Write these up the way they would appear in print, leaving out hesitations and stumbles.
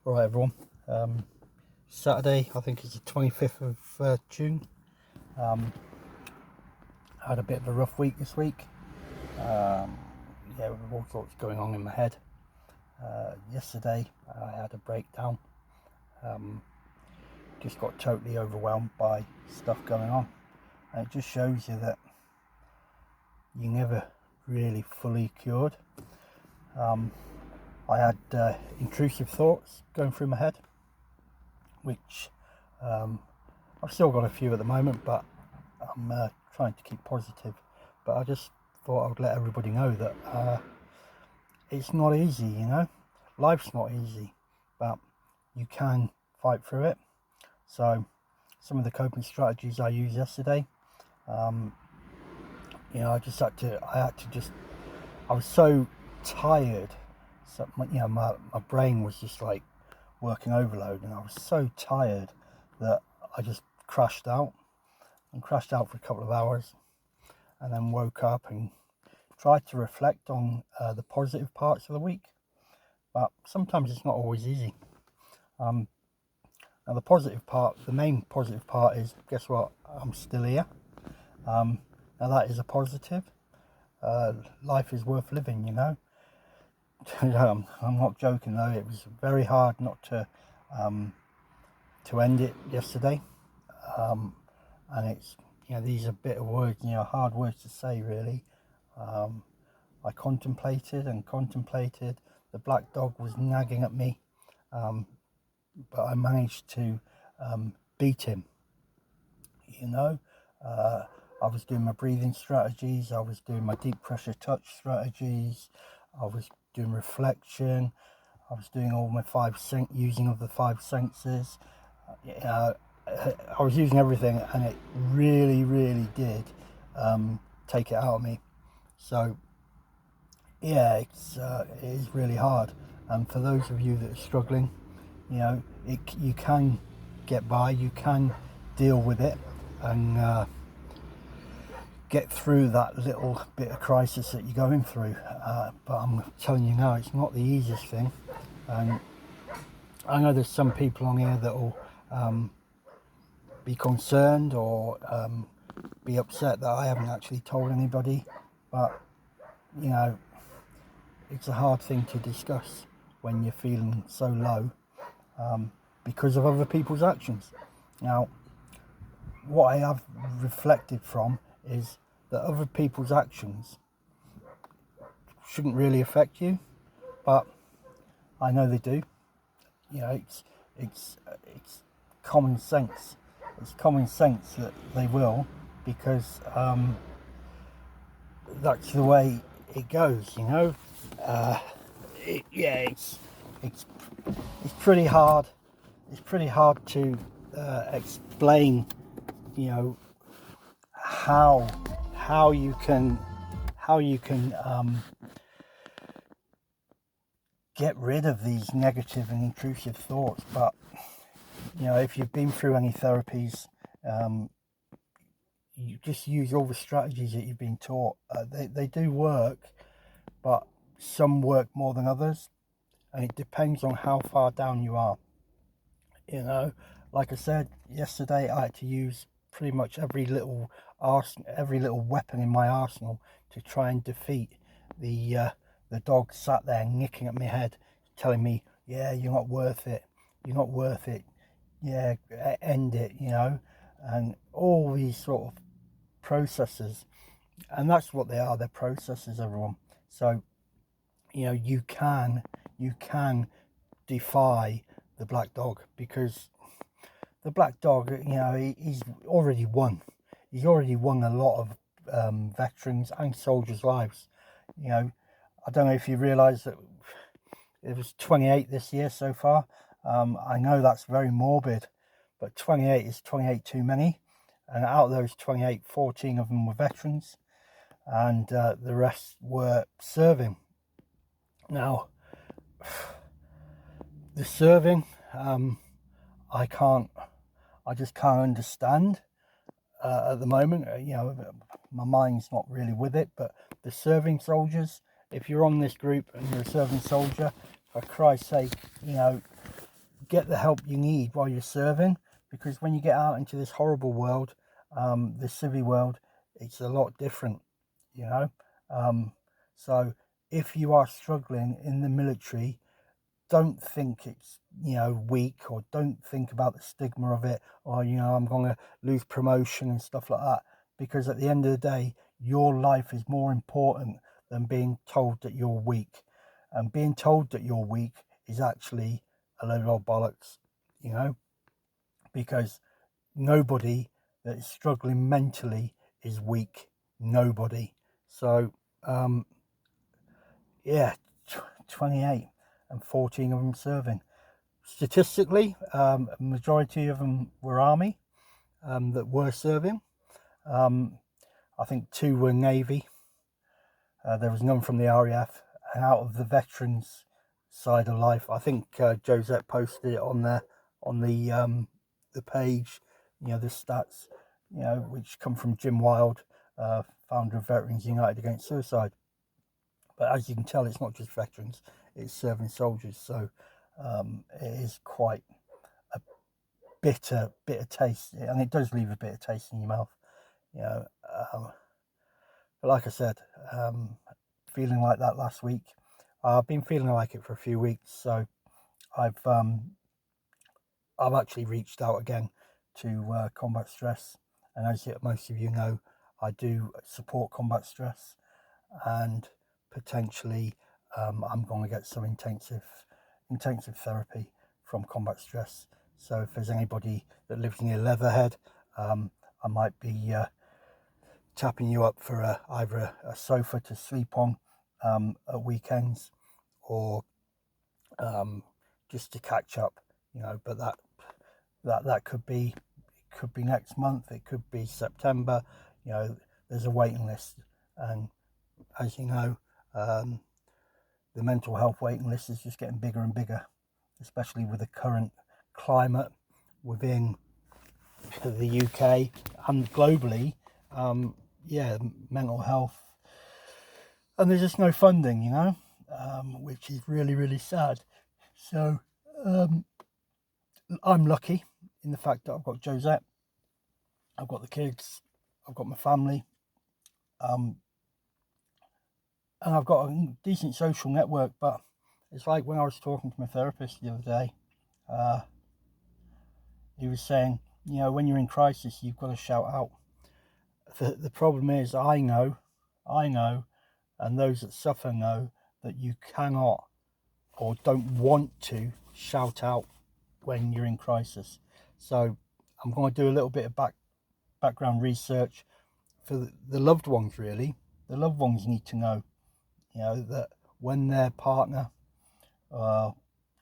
Right, everyone. Saturday, I think it's the 25th of June. I had a bit of a rough week this week. Yeah, with all sorts going on in my head. Yesterday, I had a breakdown. Just got totally overwhelmed by stuff going on. And it just shows you that you're never really fully cured. I had intrusive thoughts going through my head, which I've still got a few at the moment, but I'm trying to keep positive. But I just thought I would let everybody know that it's not easy, you know. Life's not easy, but you can fight through it. So some of the coping strategies I used yesterday, you know, I was so tired. So my brain was just like working overload, and I was so tired that I just crashed out for a couple of hours, and then woke up and tried to reflect on the positive parts of the week. But sometimes it's not always easy. Now the main positive part is, guess what? I'm still here. Now that is a positive. Life is worth living, you know. I'm not joking though. It was very hard not to end it yesterday. And it's, you know, these are bitter words, you know, hard words to say really. I contemplated and contemplated. The black dog was nagging at me, but I managed to beat him, you know. I was doing my breathing strategies, I was doing my deep pressure touch strategies, I was doing reflection, I was doing all my using of the five senses. I was using everything, and it really did take it out of me. So yeah, it is really hard. And for those of you that are struggling, you know, you can get by, you can deal with it, and get through that little bit of crisis that you're going through. But I'm telling you now, it's not the easiest thing. And I know there's some people on here that will be concerned or be upset that I haven't actually told anybody, but you know, it's a hard thing to discuss when you're feeling so low because of other people's actions. Now, what I have reflected from is that other people's actions shouldn't really affect you, but I know they do. You know, it's common sense. It's common sense that they will, because that's the way it goes. You know, it's pretty hard. It's pretty hard to explain. You know, how you can get rid of these negative and intrusive thoughts. But you know, if you've been through any therapies, you just use all the strategies that you've been taught. They do work, but some work more than others, and it depends on how far down you are. You know, like I said yesterday, I had to use pretty much every little weapon in my arsenal to try and defeat the dog sat there nicking at my head, telling me, yeah, you're not worth it, yeah, end it, you know. And all these sort of processes, and that's what they are, they're processes, everyone. So you know, you can defy the black dog, because the black dog, you know, he's already won a lot of veterans and soldiers' lives. You know, I don't know if you realise that it was 28 this year so far. I know that's very morbid, but 28 is 28 too many. And out of those 28, 14 of them were veterans, and the rest were serving. Now, the serving, I just can't understand at the moment. You know, my mind's not really with it. But the serving soldiers, if you're on this group and you're a serving soldier, for Christ's sake, you know, get the help you need while you're serving, because when you get out into this horrible world, the civvy world, it's a lot different, you know. So if you are struggling in the military, don't think it's, you know, weak, or don't think about the stigma of it, or, you know, I'm going to lose promotion and stuff like that, because at the end of the day, your life is more important than being told that you're weak. And being told that you're weak is actually a load of bollocks, you know, because nobody that is struggling mentally is weak. Nobody. So yeah, 28 and 14 of them serving. Statistically, a majority of them were army that were serving. I think 2 were navy. There was none from the RAF. And out of the veterans side of life, I think Josette posted it on there on the page. You know, the stats, you know, which come from Jim Wild, founder of Veterans United Against Suicide. But as you can tell, it's not just veterans; it's serving soldiers. So it is quite a bitter taste, and it does leave a bitter taste in your mouth. You know, but like I said, feeling like that last week. I've been feeling like it for a few weeks, so I've actually reached out again to Combat Stress, and as most of you know, I do support Combat Stress, and potentially I'm going to get some intensive therapy from Combat Stress. So if there's anybody that lives near Leatherhead, I might be tapping you up for either a sofa to sleep on at weekends, or just to catch up, you know. But that could be next month, it could be September. You know, there's a waiting list, and as you know, the mental health waiting list is just getting bigger and bigger, especially with the current climate within the UK and globally. Yeah, mental health, and there's just no funding, you know, which is really sad. So I'm lucky in the fact that I've got Josette, I've got the kids, I've got my family, and I've got a decent social network. But it's like when I was talking to my therapist the other day, he was saying, you know, when you're in crisis, you've got to shout out. The problem is, I know, and those that suffer know that you cannot or don't want to shout out when you're in crisis. So I'm going to do a little bit of background research for the loved ones, really. The loved ones need to know, you know, that when their partner, you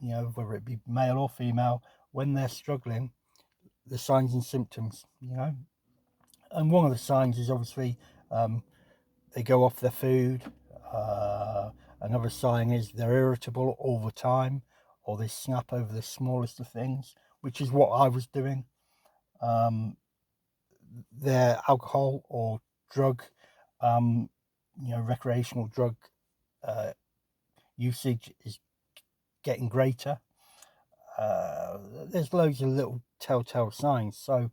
know, whether it be male or female, when they're struggling, the signs and symptoms, you know. And one of the signs is obviously they go off their food. Another sign is they're irritable all the time, or they snap over the smallest of things, which is what I was doing. Their alcohol or drug, you know, recreational drug usage is getting greater. There's loads of little telltale signs. So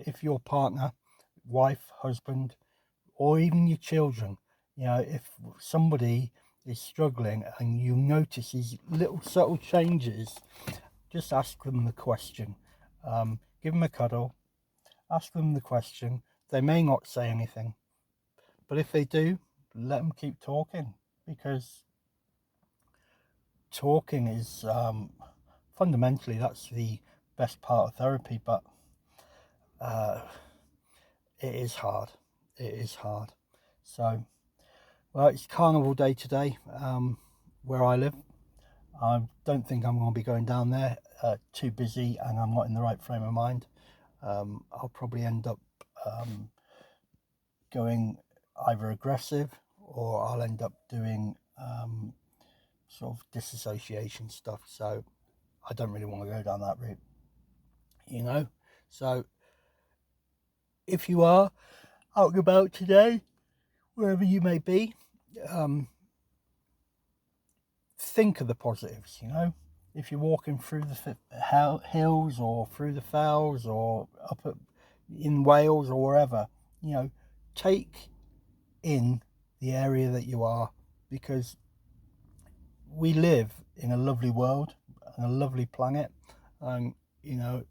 if your partner, wife, husband, or even your children, you know, if somebody is struggling and you notice these little subtle changes, just ask them the question. Give them a cuddle, ask them the question. They may not say anything, but if they do, let them keep talking, because talking is fundamentally, that's the best part of therapy. But it is hard. So, well, it's Carnival Day today, where I live. I don't think I'm going to be going down there. Too busy, and I'm not in the right frame of mind. I'll probably end up going either aggressive, or I'll end up doing sort of disassociation stuff. So I don't really want to go down that route, you know. So if you are out and about today, wherever you may be, think of the positives, you know. if you're walking through the hills or through the fells or in Wales or wherever, you know, take in the area that you are, because we live in a lovely world and a lovely planet. And you know,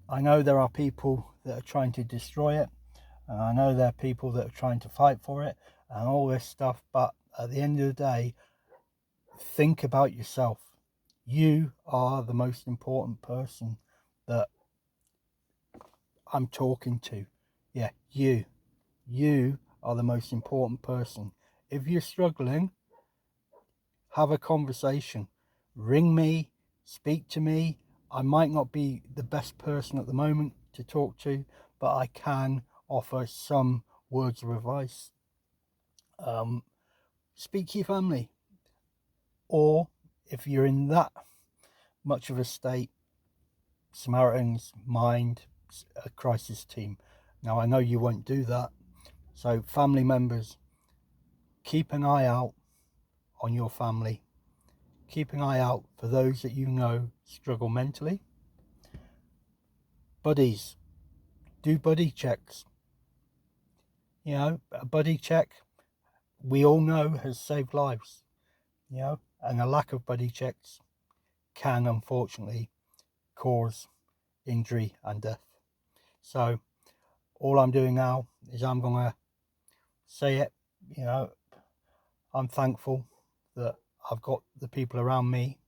I know there are people that are trying to destroy it, and I know there are people that are trying to fight for it and all this stuff, but at the end of the day, think about yourself. You are the most important person that I'm talking to. Yeah, you are the most important person. If you're struggling, have a conversation, ring me, speak to me. I might not be the best person at the moment to talk to, but I can offer some words of advice. Speak to your family, or if you're in that much of a state, Samaritans Mind, a crisis team. Now I know you won't do that, so family members, keep an eye out on your family. Keep an eye out for those that you know struggle mentally. Buddies, do buddy checks. You know, a buddy check, we all know, has saved lives. You know, and a lack of buddy checks can unfortunately cause injury and death. So all I'm doing now is I'm gonna say it. You know, I'm thankful that I've got the people around me,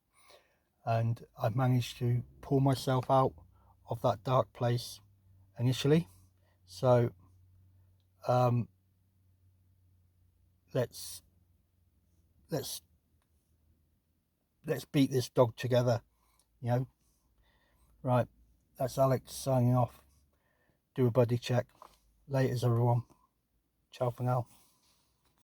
and I've managed to pull myself out of that dark place initially. So let's beat this dog together, you know. Right, that's Alex signing off. Do a buddy check. Laters everyone. Ciao for now.